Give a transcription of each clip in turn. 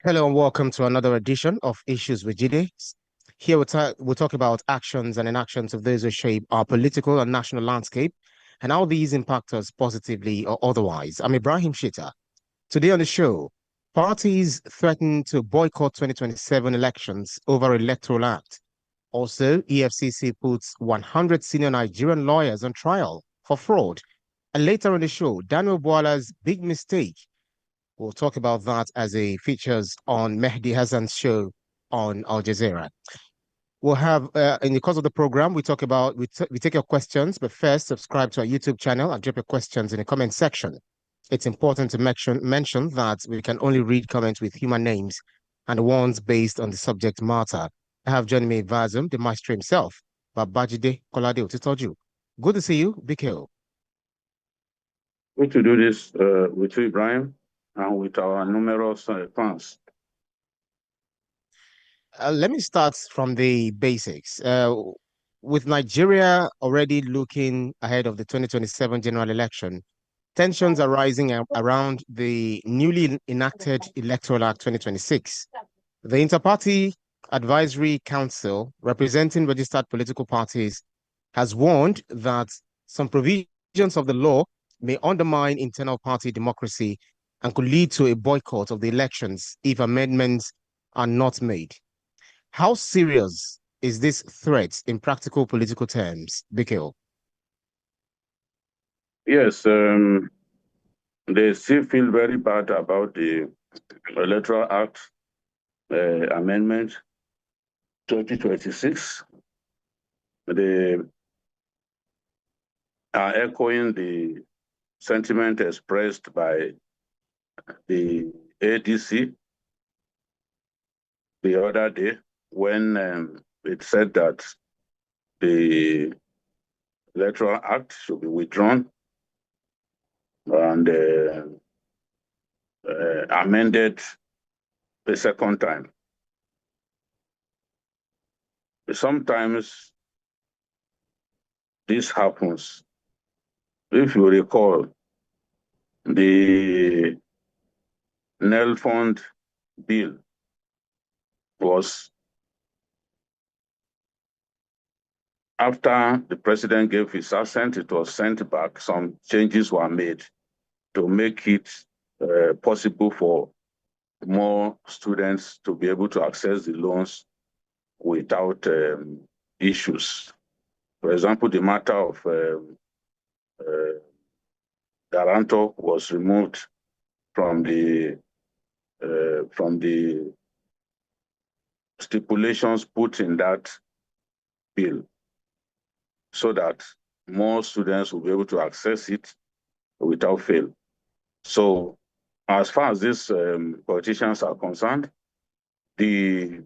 Hello and welcome to another edition of Issues with Jide. Here we'll talk about actions and inactions of those who shape our political and national landscape and how these impact us positively or otherwise. I'm Ibrahim Shita. Today on the show, parties threaten to boycott 2027 elections over Electoral Act. Also, EFCC puts 100 senior Nigerian lawyers on trial for fraud. And later on the show, Daniel Bwala's big mistake. We'll talk about that as it features on Mehdi Hassan's show on Al Jazeera. We'll have, in the course of the program, we take your questions, but first, subscribe to our YouTube channel and drop your questions in the comment section. It's important to mention that we can only read comments with human names and the ones based on the subject matter. I have joining me Vazum, the maestro himself, Babajide Kolade Otitoju. Good to see you, BKO. Good to do this with you, Ibrahim, and with our numerous fans. Let me start from the basics. With Nigeria already looking ahead of the 2027 general election, tensions are rising around the newly enacted Electoral Act 2026. The Interparty Advisory Council, representing registered political parties, has warned that some provisions of the law may undermine internal party democracy and could lead to a boycott of the elections if amendments are not made. How serious is this threat in practical political terms, Bikil? Yes, they still feel very bad about the Electoral Act Amendment 2026. They are echoing the sentiment expressed by the ADC the other day when it said that the Electoral Act should be withdrawn and amended the second time. Sometimes this happens. If you recall, the Nel Fund bill was after the president gave his assent, it was sent back. Some changes were made to make it possible for more students to be able to access the loans without issues. For example, the matter of guarantor was removed from the stipulations put in that bill, so that more students will be able to access it without fail. So, as far as these politicians are concerned, the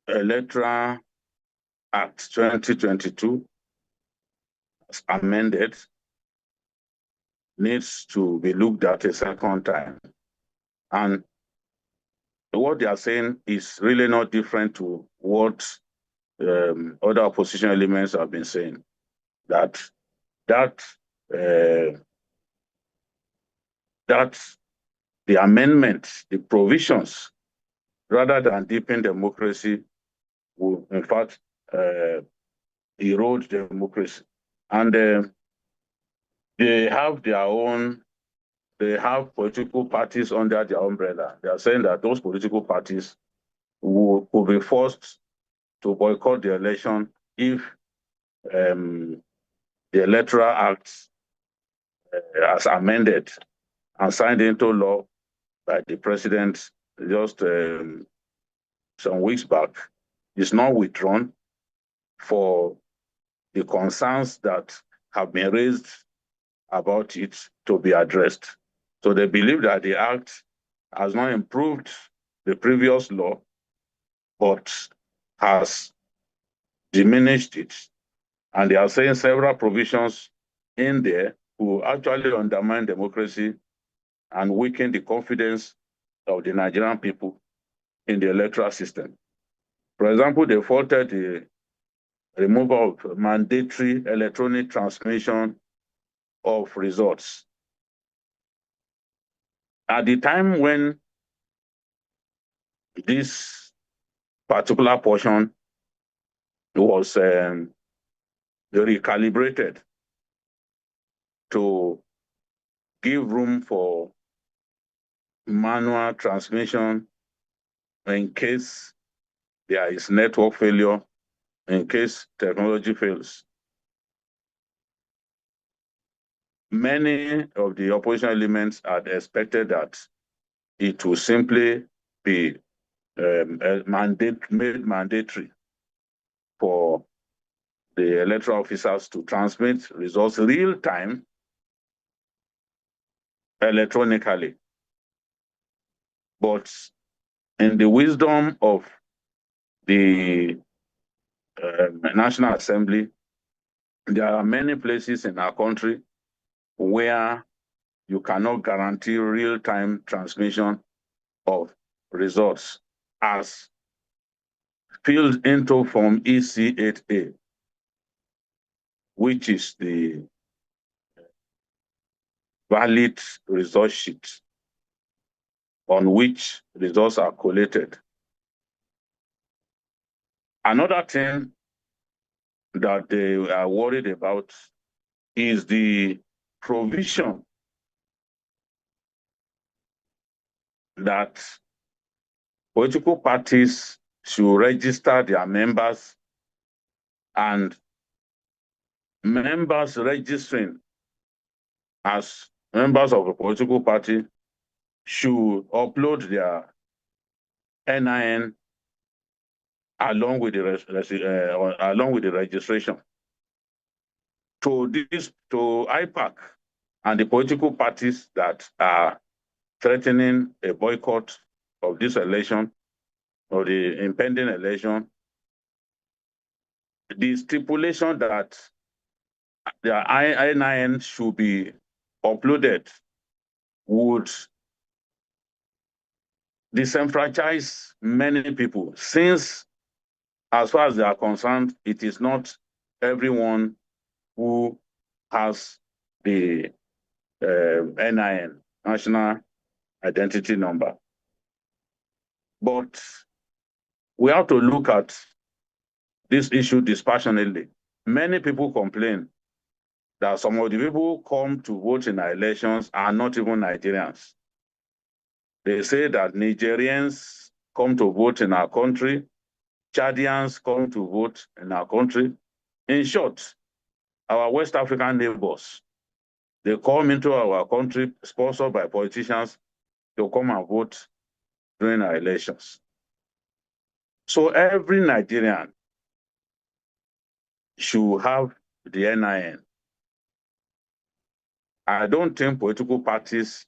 Electoral Act 2022, as amended, needs to be looked at a second time. And what they are saying is really not different to what other opposition elements have been saying. That the amendment, the provisions, rather than deepen democracy, will in fact erode democracy. And they have political parties under their umbrella. They are saying that those political parties will be forced to boycott the election if the Electoral Act, as amended and signed into law by the president just some weeks back, is not withdrawn for the concerns that have been raised about it to be addressed. So they believe that the act has not improved the previous law, but has diminished it. And they are saying several provisions in there will actually undermine democracy and weaken the confidence of the Nigerian people in the electoral system. For example, they faulted the removal of mandatory electronic transmission of results. At the time when this particular portion was recalibrated to give room for manual transmission in case there is network failure, in case technology fails. Many of the opposition elements had expected that it will simply be made mandatory for the electoral officers to transmit results real time electronically. But in the wisdom of the National Assembly, there are many places in our country where you cannot guarantee real-time transmission of results as filled into Form EC8A, which is the valid result sheet on which results are collated. Another thing that they are worried about is the provision that political parties should register their members, and members registering as members of a political party should upload their NIN along with the registration to IPAC and the political parties that are threatening a boycott of this election or the impending election. The stipulation that their NIN should be uploaded would disenfranchise many people, since, as far as they are concerned, it is not everyone who has the NIN, National Identity Number. But we have to look at this issue dispassionately. Many people complain that some of the people who come to vote in our elections are not even Nigerians. They say that Nigerians come to vote in our country, Chadians come to vote in our country. In short, our West African neighbors, they come into our country sponsored by politicians to come and vote during our elections. So every Nigerian should have the NIN. I don't think political parties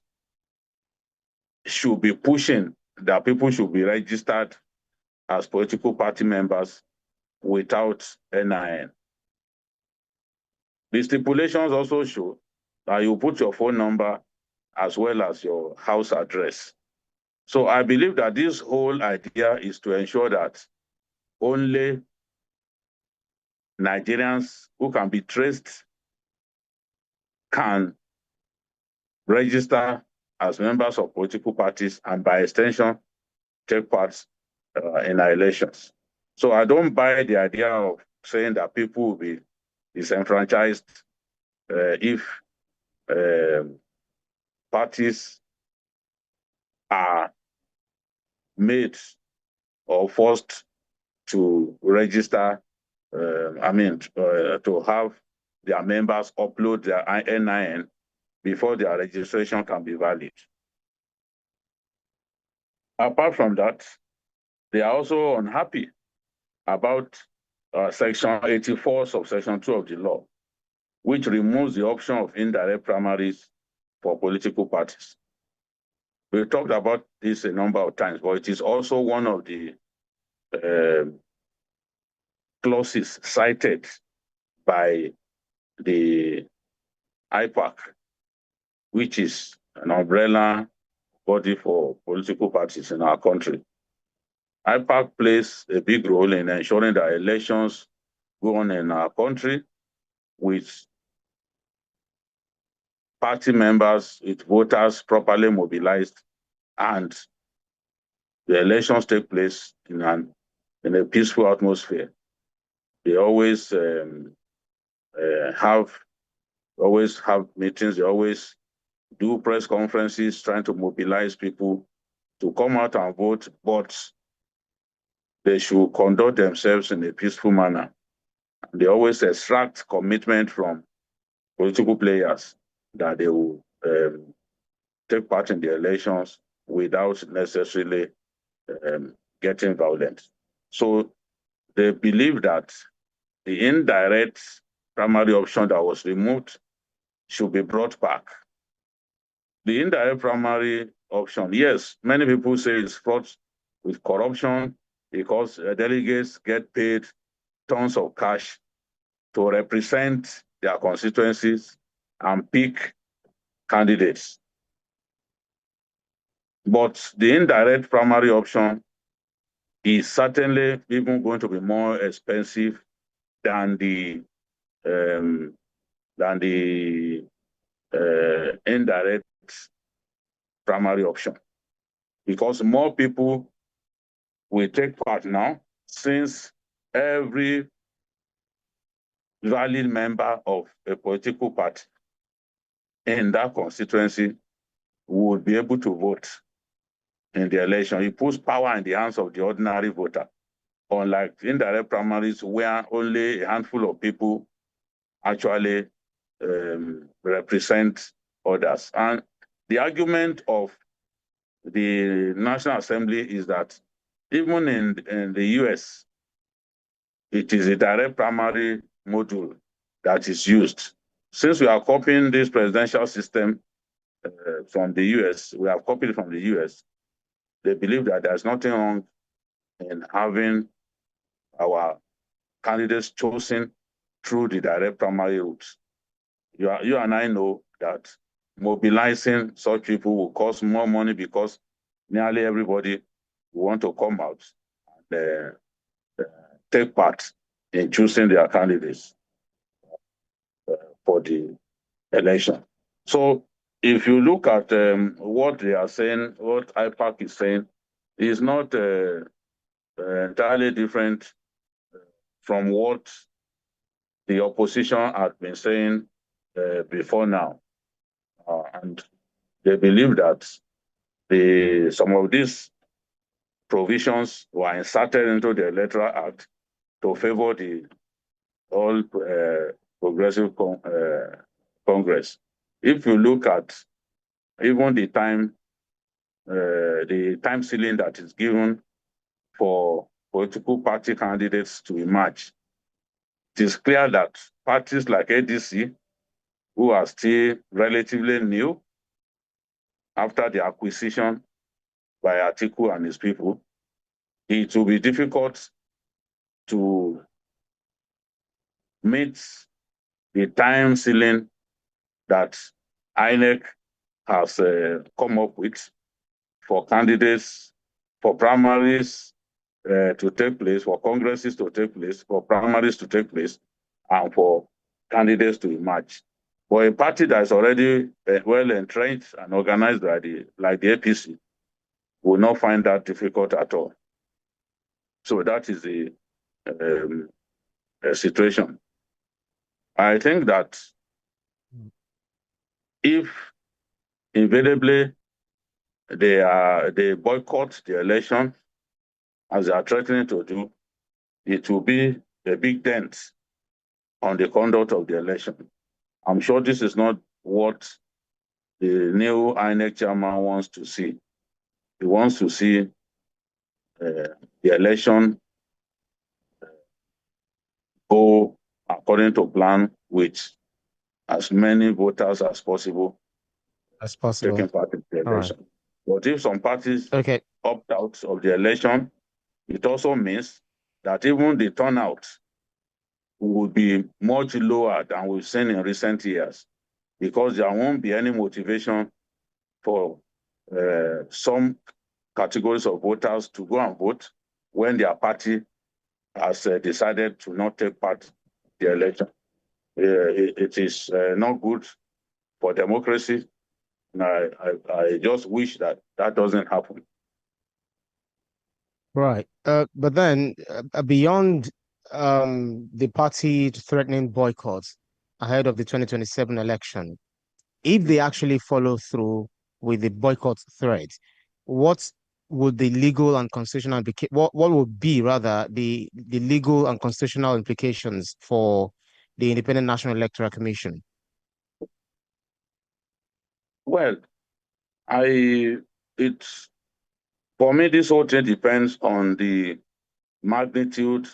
should be pushing that people should be registered as political party members without NIN. The stipulations also show that you put your phone number as well as your house address. So I believe that this whole idea is to ensure that only Nigerians who can be traced can register as members of political parties and, by extension, take part in our elections. So I don't buy the idea of saying that people will be disenfranchised if parties are made or forced to register, to have their members upload their NIN before their registration can be valid. Apart from that, they are also unhappy about Section 84, subsection 2 of the law, which removes the option of indirect primaries for political parties. We've talked about this a number of times, but it is also one of the clauses cited by the IPAC, which is an umbrella body for political parties in our country. IPAC plays a big role in ensuring that elections go on in our country with party members, with voters properly mobilized, and the elections take place in a peaceful atmosphere. They always have meetings. They always do press conferences trying to mobilize people to come out and vote, but they should conduct themselves in a peaceful manner. They always extract commitment from political players that they will take part in the elections without necessarily getting violent. So they believe that the indirect primary option that was removed should be brought back. The indirect primary option, yes, many people say it's fraught with corruption because delegates get paid tons of cash to represent their constituencies and pick candidates. But the indirect primary option is certainly even going to be more expensive than the indirect primary option, because more people will take part now, since every valid member of a political party in that constituency would be able to vote in the election. It puts power in the hands of the ordinary voter, unlike indirect primaries where only a handful of people actually represent others. And the argument of the National Assembly is that even in the US, it is a direct primary module that is used. Since we are copying this presidential system from the US, we have copied it from the US, they believe that there's nothing wrong in having our candidates chosen through the direct primary route. You and I know that mobilizing such people will cost more money because nearly everybody will want to come out and take part in choosing their candidates for the election. So if you look at what they are saying, what IPAC is saying, is not entirely different from what the opposition had been saying before now. And they believe that some of these provisions were inserted into the Electoral Act to favor the All Progressive Congress. If you look at even the time ceiling that is given for political party candidates to emerge, it is clear that parties like ADC, who are still relatively new after the acquisition by Atiku and his people, it will be difficult to meet the time ceiling that INEC has come up with for candidates, for primaries to take place, for congresses to take place, for primaries to take place, and for candidates to emerge. But a party that is already well entrenched and organized like the APC will not find that difficult at all. So that is the situation. I think that if invariably they boycott the election, as they are threatening to do, it will be a big dent on the conduct of the election. I'm sure this is not what the new INEC chairman wants to see. He wants to see the election go according to plan, with as many voters as possible taking part in the election. Right. But if some parties opt out of the election, it also means that even the turnout would be much lower than we've seen in recent years, because there won't be any motivation for some categories of voters to go and vote when their party has decided to not take part in the election. It is not good for democracy, and I just wish that that doesn't happen. Right. But then beyond the party threatening boycotts ahead of the 2027 election, if they actually follow through with the boycott threat, what would the legal and constitutional what would be rather the legal and constitutional implications for the Independent National Electoral Commission? Well, I it's for me, this whole thing depends on the magnitude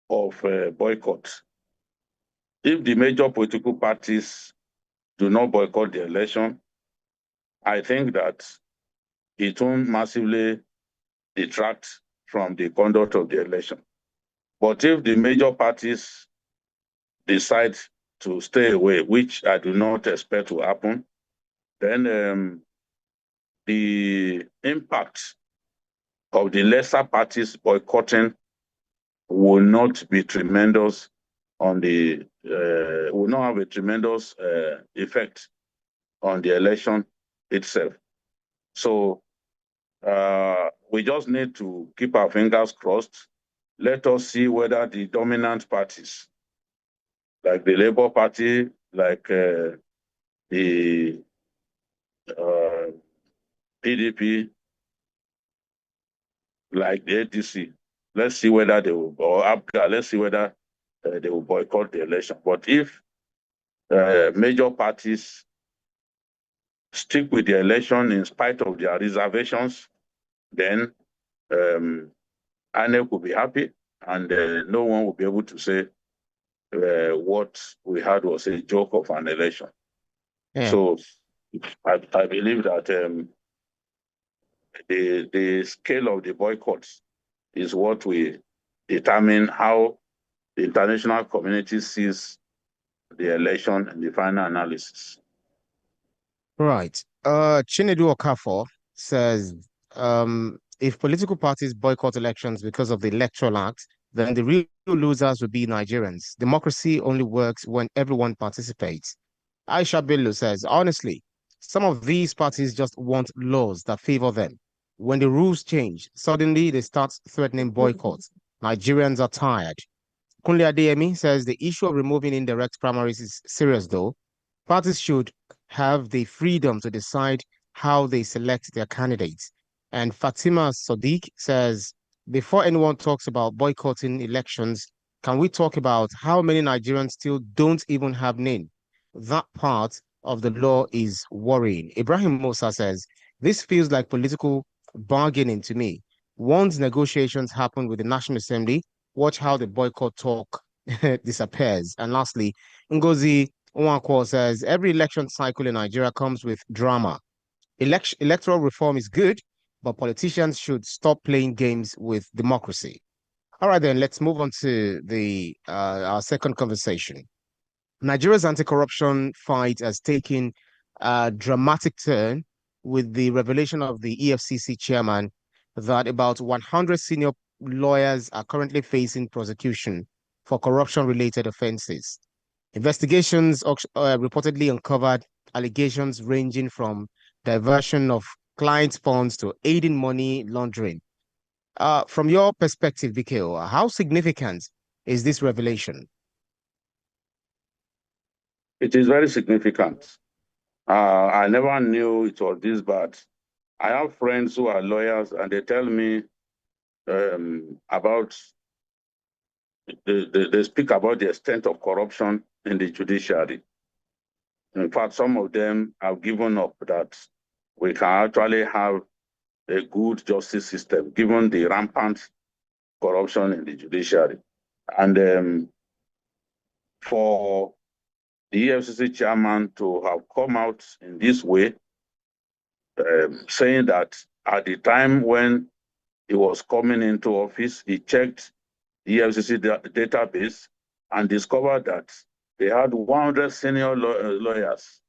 of boycott. If the major political parties do not boycott the election, I think that it won't massively detract from the conduct of the election. But if the major parties decide to stay away, which I do not expect to happen, then the impact of the lesser parties boycotting will not be tremendous on the will not have a tremendous effect on the election itself. So we just need to keep our fingers crossed. Let us see whether the dominant parties, like the Labour Party, like the PDP, like the ADC, let's see whether they will, or APGA, let's see whether they will boycott the election. But if major parties stick with the election in spite of their reservations, then INEC will be happy, and no one will be able to say what we had was a joke of an election. Yeah. So I believe that the scale of the boycotts is what will determine how the international community sees the election and the final analysis. Right. Chinedu Okafor says, if political parties boycott elections because of the Electoral Act, then the real losers will be Nigerians. Democracy only works when everyone participates. Aisha Bello says, honestly, some of these parties just want laws that favor them. When the rules change, suddenly they start threatening boycotts. Nigerians are tired. Kunle Adeyemi says the issue of removing indirect primaries is serious, though. Parties should have the freedom to decide how they select their candidates. And Fatima Sadiq says, before anyone talks about boycotting elections, can we talk about how many Nigerians still don't even have name? That part of the law is worrying. Ibrahim Musa says, this feels like political bargaining to me. Once negotiations happen with the National Assembly, watch how the boycott talk disappears. And lastly, Ngozi Nwankwo says every election cycle in Nigeria comes with drama. Electoral reform is good, but politicians should stop playing games with democracy. All right, then let's move on to the our second conversation. Nigeria's anti-corruption fight has taken a dramatic turn with the revelation of the EFCC chairman that about 100 senior lawyers are currently facing prosecution for corruption-related offenses. Investigations reportedly uncovered allegations ranging from diversion of client funds to aiding money laundering. From your perspective, Vikeo, how significant is this revelation? It is very significant. I never knew it was this bad. I have friends who are lawyers, and they tell me about they speak about the extent of corruption in the judiciary. In fact, some of them have given up that we can actually have a good justice system given the rampant corruption in the judiciary. And for the EFCC chairman to have come out in this way, saying that at the time when he was coming into office, he checked the EFCC database and discovered that they had 100 senior lawyers,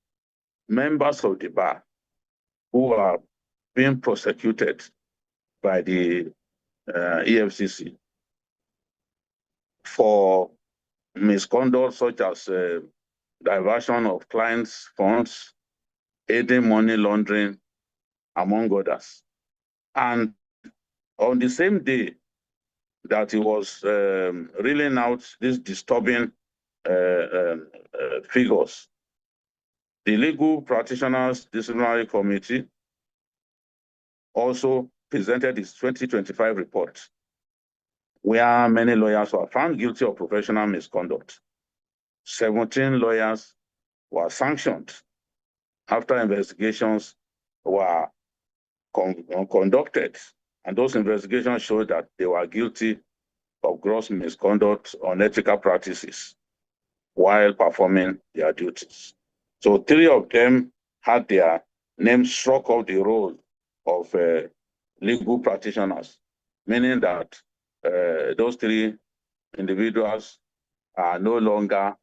members of the bar, who are being prosecuted by the EFCC for misconduct such as diversion of clients' funds, aiding money laundering, among others. And On the same day that he was reeling out these disturbing figures, the Legal Practitioners Disciplinary Committee also presented its 2025 report, where many lawyers were found guilty of professional misconduct. 17 lawyers were sanctioned after investigations were conducted, and those investigations showed that they were guilty of gross misconduct, unethical practices while performing their duties. So 3 of them had their names struck off the roll of legal practitioners, meaning that those 3 individuals are no longer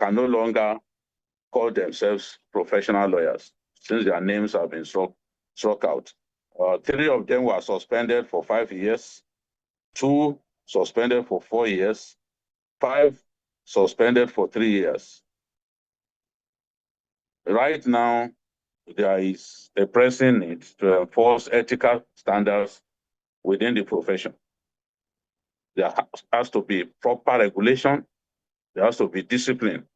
can no longer call themselves professional lawyers since their names have been struck out. 3 of them were suspended for 5 years, 2 suspended for 4 years, 5 suspended for 3 years. Right now, there is a pressing need to enforce ethical standards within the profession. There has to be proper regulation, there has to be discipline,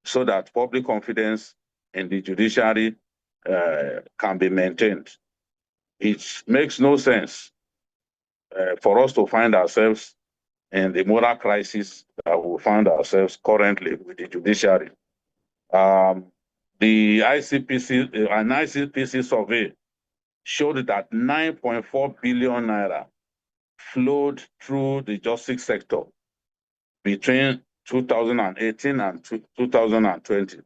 so that public confidence in the judiciary can be maintained. It makes no sense for us to find ourselves in the moral crisis that we find ourselves currently with the judiciary. The an ICPC survey showed that 9.4 billion naira flowed through the justice sector between 2018 and 2020.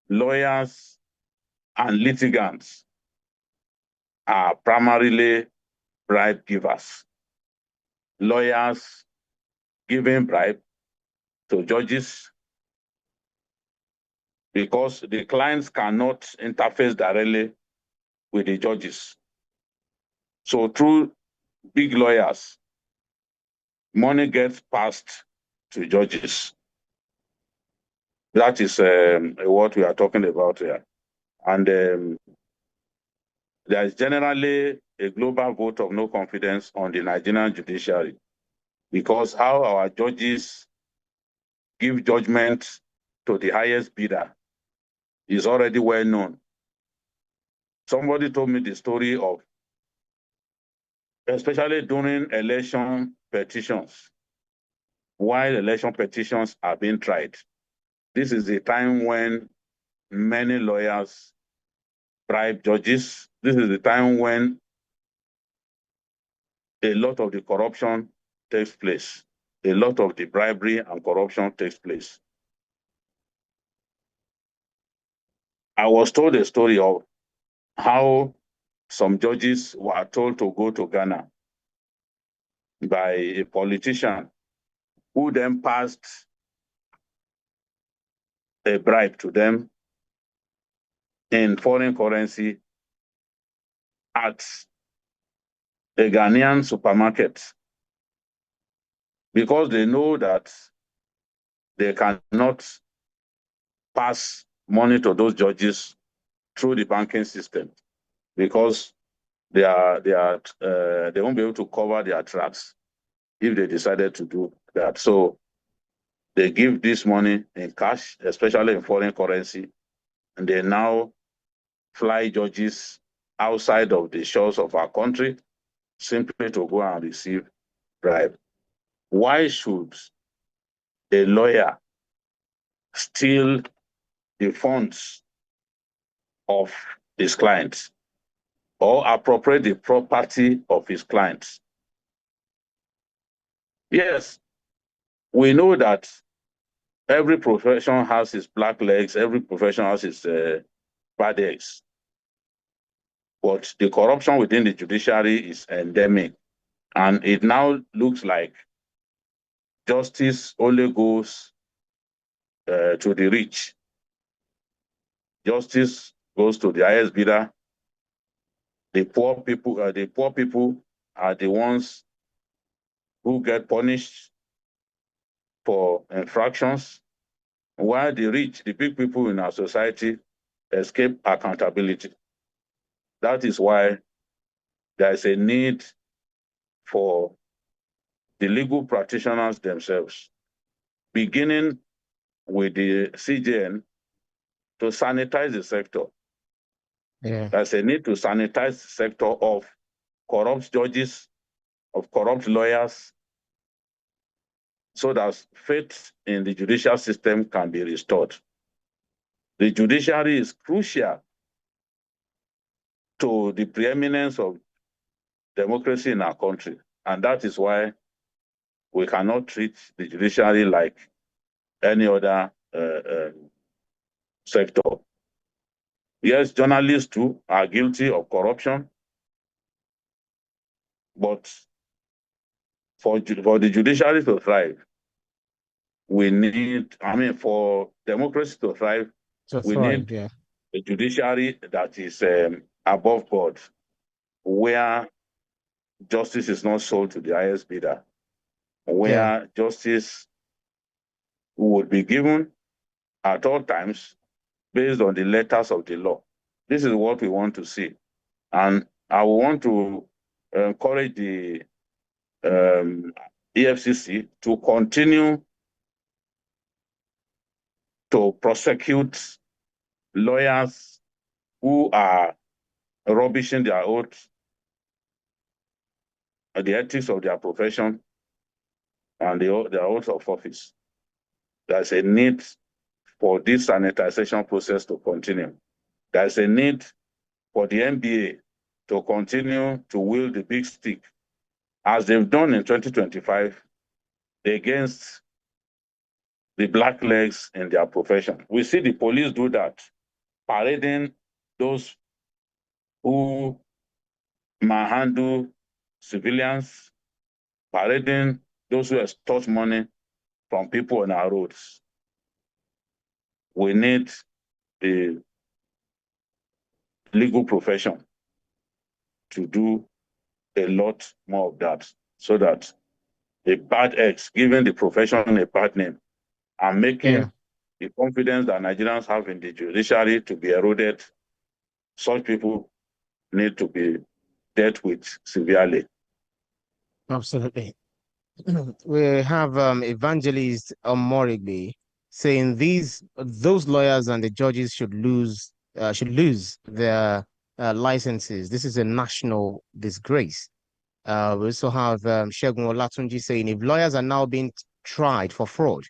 Lawyers and litigants are primarily bribe givers. Lawyers giving bribe to judges because the clients cannot interface directly with the judges. So through big lawyers, money gets passed to judges. That is what we are talking about here. And there is generally a global vote of no confidence on the Nigerian judiciary, because how our judges give judgment to the highest bidder is already well known. Somebody told me the story of, especially during election petitions, while election petitions are being tried. This is the time when many lawyers bribe judges. This is the time when a lot of the corruption takes place. A lot of the bribery and corruption takes place. I was told a story of how some judges were told to go to Ghana by a politician who then passed a bribe to them in foreign currency at a Ghanaian supermarket, because they know that they cannot pass money to those judges through the banking system, because they won't be able to cover their tracks if they decided to do that. So they give this money in cash, especially in foreign currency, and they now fly judges outside of the shores of our country simply to go and receive bribe. Why should a lawyer steal the funds of his clients or appropriate the property of his clients? Yes, we know that every profession has its black legs, every profession has its bad eggs. But the corruption within the judiciary is endemic. And it now looks like justice only goes to the rich. Justice goes to the highest bidder. The poor people are the ones who get punished for infractions, while the rich, the big people in our society, escape accountability. That is why there is a need for the legal practitioners themselves, beginning with the CJN, to sanitize the sector. Yeah. There's a need to sanitize the sector of corrupt judges, of corrupt lawyers, so that faith in the judicial system can be restored. The judiciary is crucial to the preeminence of democracy in our country. And that is why we cannot treat the judiciary like any other sector. Yes, journalists too are guilty of corruption, but for the judiciary to thrive, we need, for democracy to thrive, To we thrive, need yeah. a judiciary that is above board, where justice is not sold to the highest bidder, Yeah. where justice would be given at all times based on the letters of the law. This is what we want to see. And I want to encourage the EFCC to continue to prosecute lawyers who are rubbishing their oath, the ethics of their profession, and their oath of office. There's a need for this sanitization process to continue. There's a need for the NBA to continue to wield the big stick, as they've done in 2025, against the blacklegs in their profession. We see the police do that, parading those who manhandle civilians, parading those who extort money from people on our roads. We need the legal profession to do a lot more of that, so that a bad ex, giving the profession a bad name, and Yeah. making the confidence that Nigerians have in the judiciary to be eroded, such people need to be dealt with severely. Absolutely. We have Evangelist Omorigbe saying those lawyers and the judges should lose their licenses. This is a national disgrace. We also have Shegun Olatunji saying if lawyers are now being tried for fraud,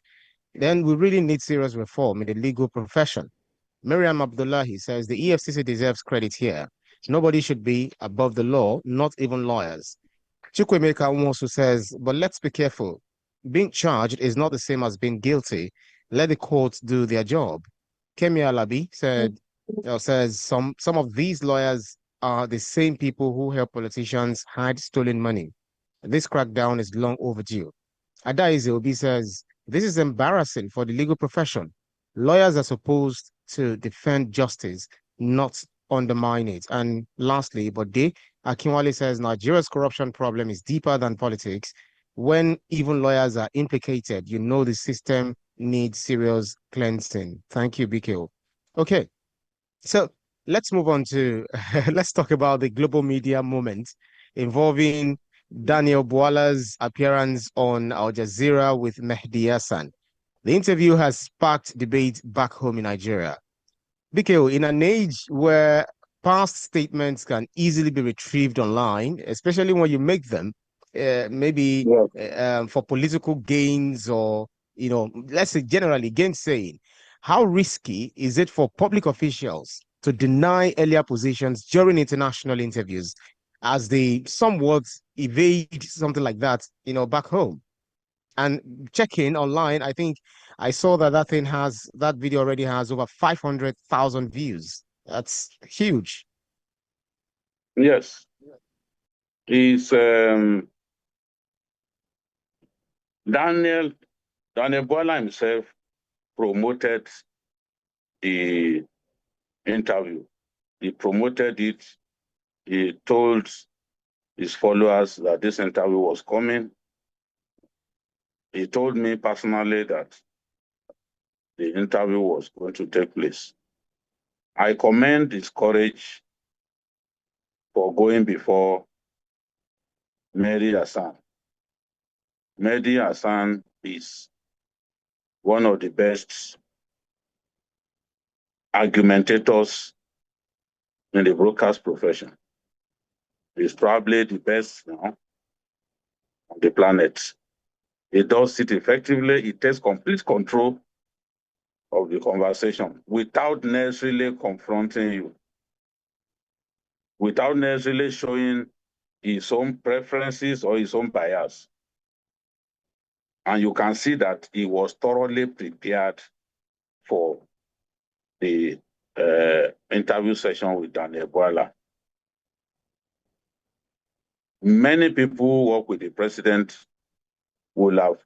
then we really need serious reform in the legal profession. Miriam Abdullahi says the EFCC deserves credit here. Nobody should be above the law, not even lawyers. Chukwemeka also says, but let's be careful. Being charged is not the same as being guilty. Let the courts do their job. Kemi Alabi says some of these lawyers are the same people who help politicians hide stolen money. This crackdown is long overdue. Adaize Obi says, this is embarrassing for the legal profession. Lawyers are supposed to defend justice, not undermine it. And lastly, Bode Akinwale says, Nigeria's corruption problem is deeper than politics. When even lawyers are implicated, you know the system needs serious cleansing. Thank you, BKO. Okay, so let's move on to, let's talk about the global media moment involving Daniel Bwala's appearance on Al Jazeera with Mehdi Hassan. The interview has sparked debate back home in Nigeria. BKO, in an age where past statements can easily be retrieved online, especially when you make them, maybe for political gains or, let's say generally gainsaying, how risky is it for public officials to deny earlier positions during international interviews as they somewhat evade something like that, back home? And checking online, I think I saw that that video already has over 500,000 views. That's huge. Yes, is Daniel Bwala himself promoted the interview. He promoted it. He told his followers that this interview was coming. He told me personally that the interview was going to take place. I commend his courage for going before Mehdi Hassan. Mehdi Hassan is one of the best argumentators in the broadcast profession. He's probably the best now on the planet. He does it effectively. He takes complete control of the conversation without necessarily confronting you, without necessarily showing his own preferences or his own bias. And you can see that he was thoroughly prepared for the interview session with Daniel Bwala. Many people who work with the president will have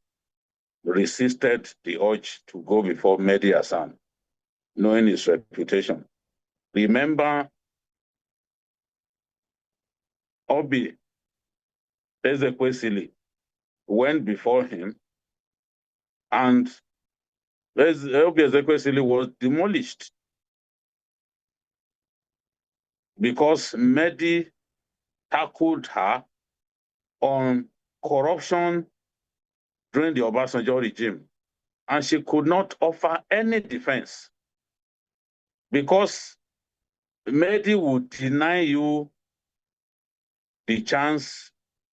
resisted the urge to go before Mehdi Hassan, knowing his reputation. Remember, Obi Ezekwesili went before him, and Obi Ezekwesili was demolished because Mehdi tackled her on corruption during the Obasanjo regime, and she could not offer any defense because Mehdi would deny you the chance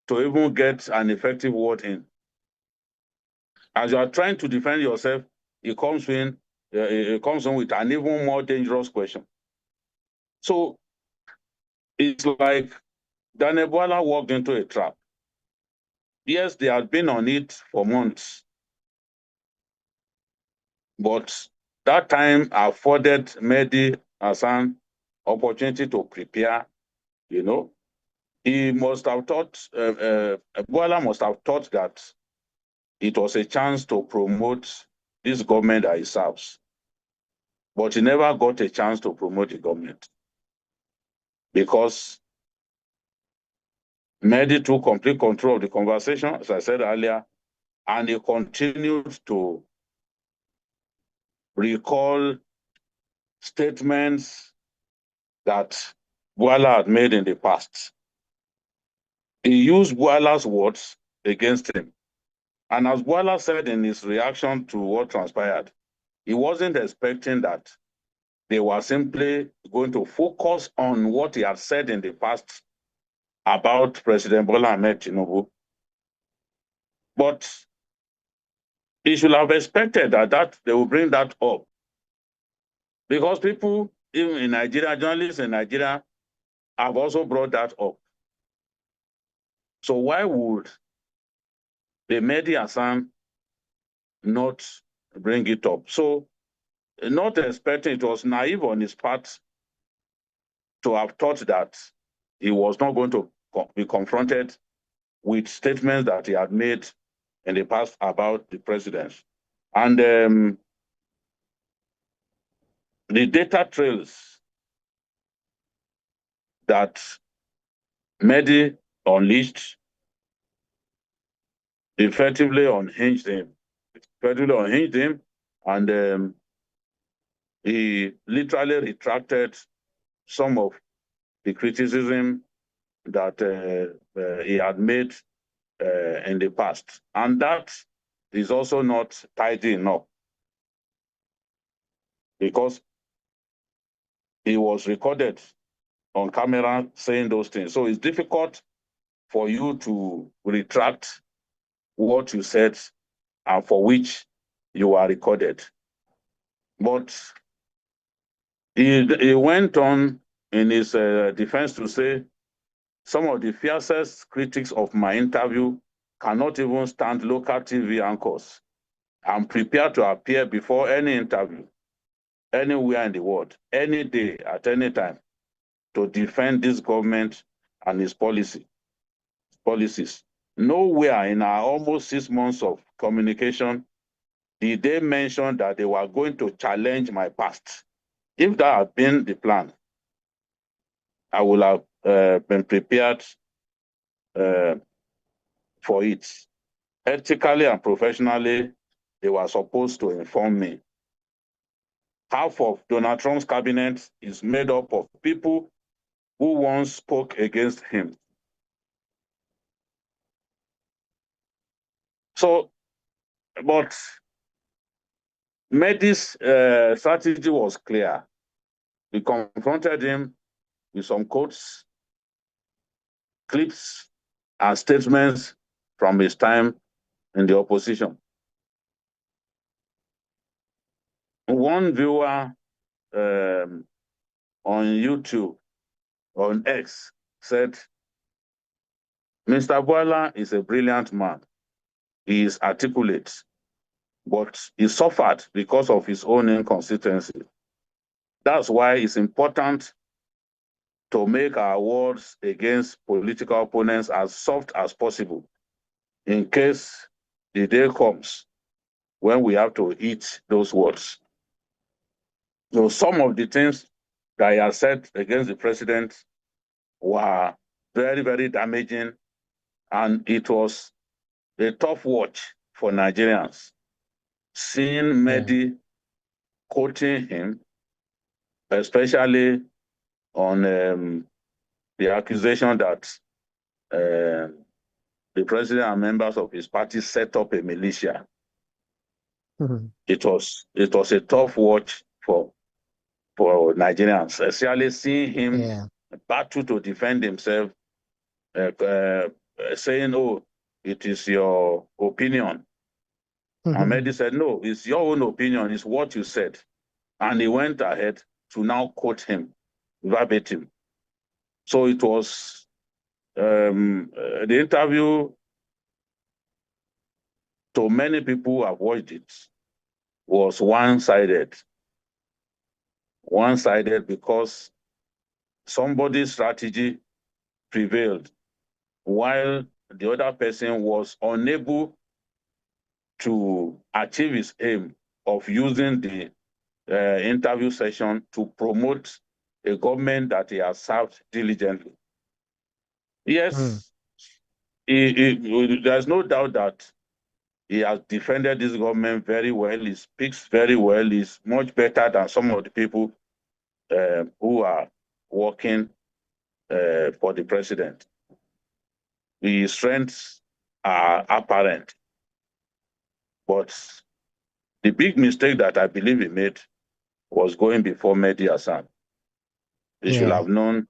to even get an effective word in. As you are trying to defend yourself, it comes in with an even more dangerous question. So it's like Daniel Bwala walked into a trap. Yes, they had been on it for months, but that time afforded Mehdi Hassan opportunity to prepare. You know, he must have thought, Bwala must have thought that it was a chance to promote this government that he serves. But he never got a chance to promote the government because Mehdi took complete control of the conversation, as I said earlier, and he continued to recall statements that Bwala had made in the past. He used Bwala's words against him. And as Bwala said in his reaction to what transpired, he wasn't expecting that they were simply going to focus on what he had said in the past about President Bola Ahmed Tinubu. But he should have expected that they will bring that up. Because people, even in Nigeria, journalists in Nigeria, have also brought that up. So why would the Mehdi Hassan not bring it up? So not expecting, it was naive on his part to have thought that he was not going to be confronted with statements that he had made in the past about the president. And the data trails that Mehdi unleashed effectively unhinged him, and he literally retracted some of the criticism that he had made in the past. And that is also not tidy enough because he was recorded on camera saying those things. So it's difficult for you to retract what you said and for which you are recorded. But he went on in his defense to say, some of the fiercest critics of my interview cannot even stand local TV anchors. I'm prepared to appear before any interview, anywhere in the world, any day, at any time, to defend this government and its policies. Nowhere in our almost 6 months of communication did they mention that they were going to challenge my past. If that had been the plan, I would have been prepared for it. Ethically and professionally, they were supposed to inform me. Half of Donald Trump's cabinet is made up of people who once spoke against him. So, but Mehdi's strategy was clear. We confronted him with some quotes, clips, and statements from his time in the opposition. One viewer on YouTube, on X, said, Mr. Bwala is a brilliant man. He is articulate, but he suffered because of his own inconsistency. That's why it's important to make our words against political opponents as soft as possible in case the day comes when we have to eat those words. So some of the things that he has said against the president were very, very damaging, and it was a tough watch for Nigerians. Seeing Mehdi quoting him, especially on the accusation that the president and members of his party set up a militia. Mhm. It was a tough watch for Nigerians, especially seeing him battle to defend himself, saying, "Oh, it is your opinion." And Mehdi said, "No, it's your own opinion. It's what you said." And he went ahead to now quote him verbatim. So it was the interview. To many people who have watched it, was one-sided. One-sided because somebody's strategy prevailed, while the other person was unable to achieve his aim of using the interview session to promote a government that he has served diligently. Yes, there's no doubt that he has defended this government very well. He speaks very well. He's much better than some of the people who are working for the president. The strengths are apparent, but the big mistake that I believe he made was going before Mehdi Hassan. They should have known.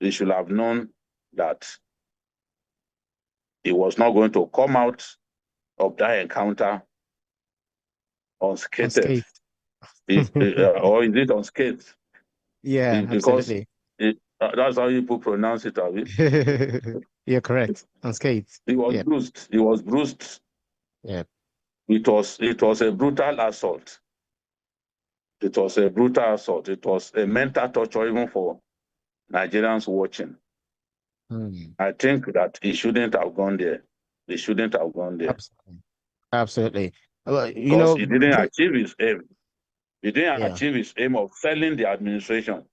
They should have known that he was not going to come out of that encounter unscathed. Unscathed. Or is it unscathed? Yeah, Because absolutely. that's how people pronounce it, Abi. You're correct. Unscathed. He was Yeah. bruised. He was bruised. Yeah. It was a brutal assault. It was a brutal assault. It was a mental torture even for Nigerians watching. I think that he shouldn't have gone there. They shouldn't have gone there. Absolutely. Absolutely. Well, Because he didn't achieve his aim. He didn't yeah, achieve his aim of selling the administration.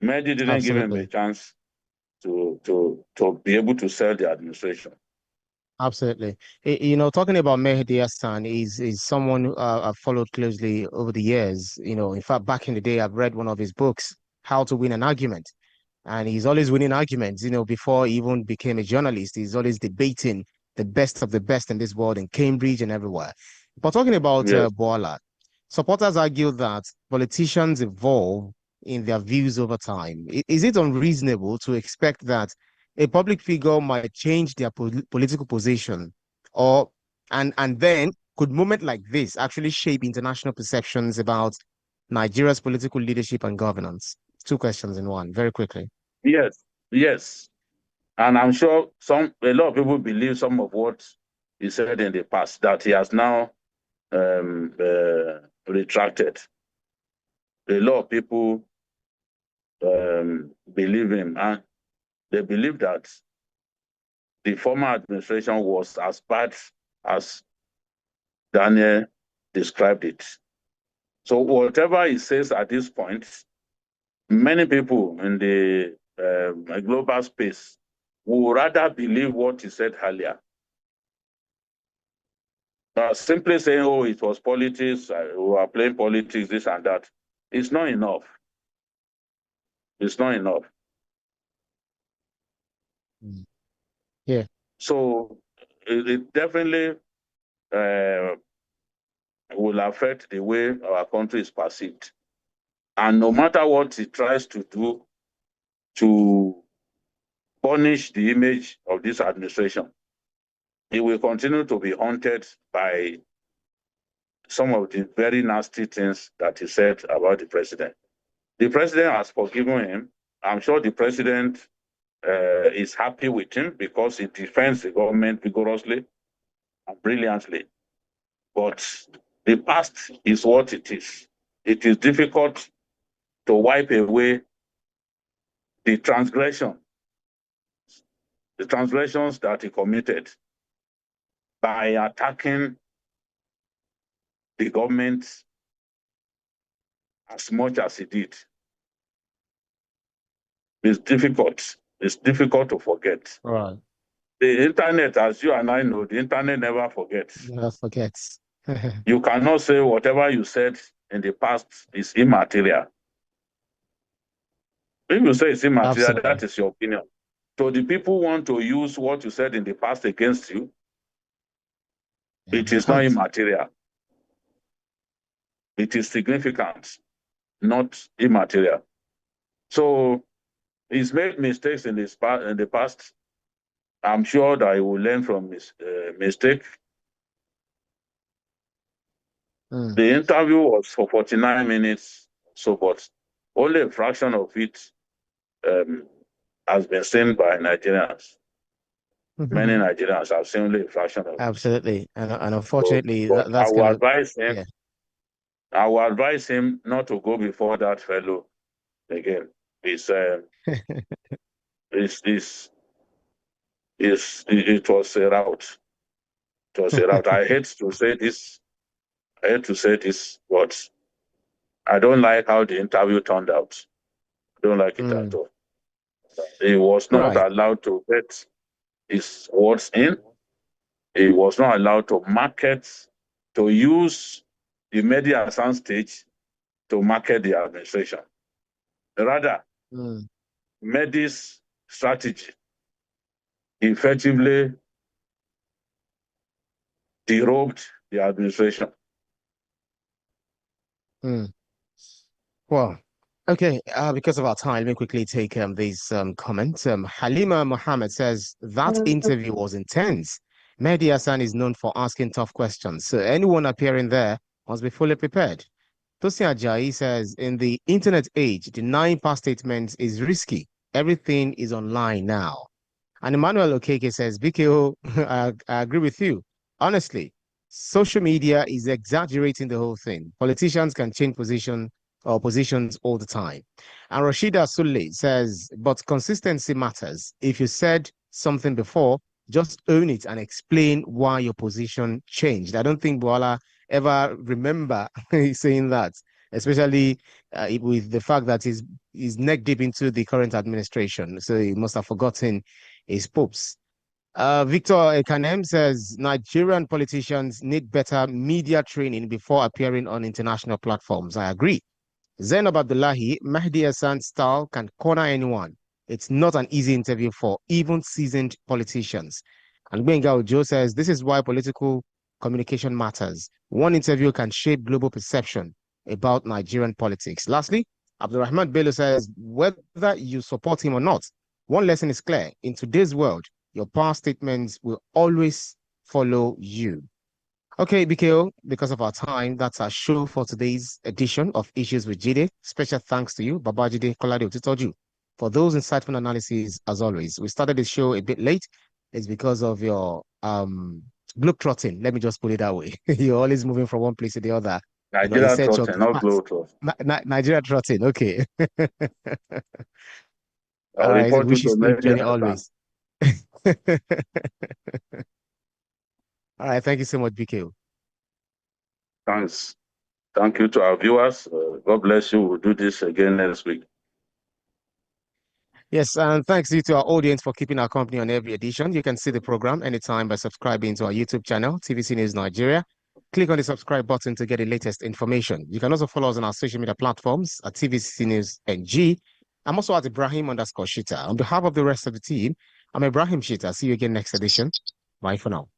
Mehdi didn't give him a absolutely. chance to be able to sell the administration. Absolutely. Talking about Mehdi Hassan is someone I've followed closely over the years. In fact, back in the day, I've read one of his books, How to Win an Argument. And he's always winning arguments, before he even became a journalist. He's always debating the best of the best in this world in Cambridge and everywhere. But talking about Yes. Bwala, supporters argue that politicians evolve in their views over time. Is it unreasonable to expect that a public figure might change their political position, or and then could moment like this actually shape international perceptions about Nigeria's political leadership and governance? Two questions in one, very quickly. Yes. Yes. And I'm sure a lot of people believe some of what he said in the past that he has now retracted. A lot of people believe him, and they believe that the former administration was as bad as Daniel described it. So whatever he says at this point, many people in the global space would rather believe what he said earlier. Simply saying, "Oh, it was politics, we are playing politics, this and that," it's not enough. It's not enough. Yeah. So it definitely will affect the way our country is perceived. And no matter what he tries to do to punish the image of this administration, he will continue to be haunted by some of the very nasty things that he said about the president. The president has forgiven him. I'm sure the president is happy with him because he defends the government vigorously and brilliantly. But the past is what it is. It is difficult to wipe away the transgressions that he committed by attacking the government as much as he did. It's difficult. It's difficult to forget. Right. The internet, as you and I know, the internet never forgets. Never forgets. You cannot say whatever you said in the past is immaterial. If you say it's immaterial, Absolutely. that is your opinion. So the people want to use what you said in the past against you. It is not immaterial. It is significant, not immaterial. So he's made mistakes in the past. I'm sure that he will learn from his mistake. The interview was for 49 minutes, so but only a fraction of it has been seen by Nigerians. Many Nigerians have seen only a fraction of it. Absolutely. And unfortunately, but that's I going will to... advise him. Yeah. I will advise him not to go before that fellow again. It was a rout. It was a rout. I hate to say this. But I don't like how the interview turned out. I don't like it at all. He was not allowed to get his words in. He was not allowed to use the media as on stage to market the administration. Rather, made this strategy effectively derobed the administration. Well, okay, because of our time, let me quickly take these comments. Halima Mohammed says that interview was intense. Mehdi Hassan is known for asking tough questions, so anyone appearing there must be fully prepared. Tosin Ajayi says, in the internet age, denying past statements is risky. Everything is online now. And Emmanuel Okeke says, BKO, I agree with you. Honestly, social media is exaggerating the whole thing. Politicians can change positions all the time. And Rashida Sulle says, but consistency matters. If you said something before, just own it and explain why your position changed. I don't think Bwala ever remember saying that, especially with the fact that he's neck deep into the current administration. So he must have forgotten his popes. Victor Ekanem says Nigerian politicians need better media training before appearing on international platforms. I agree. Zainab Abdullahi, Mahdi Hassan's style can corner anyone. It's not an easy interview for even seasoned politicians. And Benga Ojo says this is why political communication matters. One interview can shape global perception about Nigerian politics. Lastly, Abdulrahman Bello says whether you support him or not, one lesson is clear. In today's world, your past statements will always follow you. Okay, BKO, because of our time, that's our show for today's edition of Issues with Jide. Special thanks to you, Babajide Kolade Otitoju, for those insightful analyses, as always. We started the show a bit late. It's because of your globetrotting. Let me just put it that way. You're always moving from one place to the other. Nigeria trotting, not globetrotting. Nigeria trotting, okay. I'll All right, report wish you to safe journey always. All right, thank you so much, BKO. Thanks. Thank you to our viewers. God bless you. We'll do this again next week. Yes, and thanks to our audience for keeping our company on every edition. You can see the program anytime by subscribing to our YouTube channel, TVC News Nigeria. Click on the subscribe button to get the latest information. You can also follow us on our social media platforms at TVC News NG. I'm also at Ibrahim_Shita. On behalf of the rest of the team, I'm Ibrahim Shita. See you again next edition. Bye for now.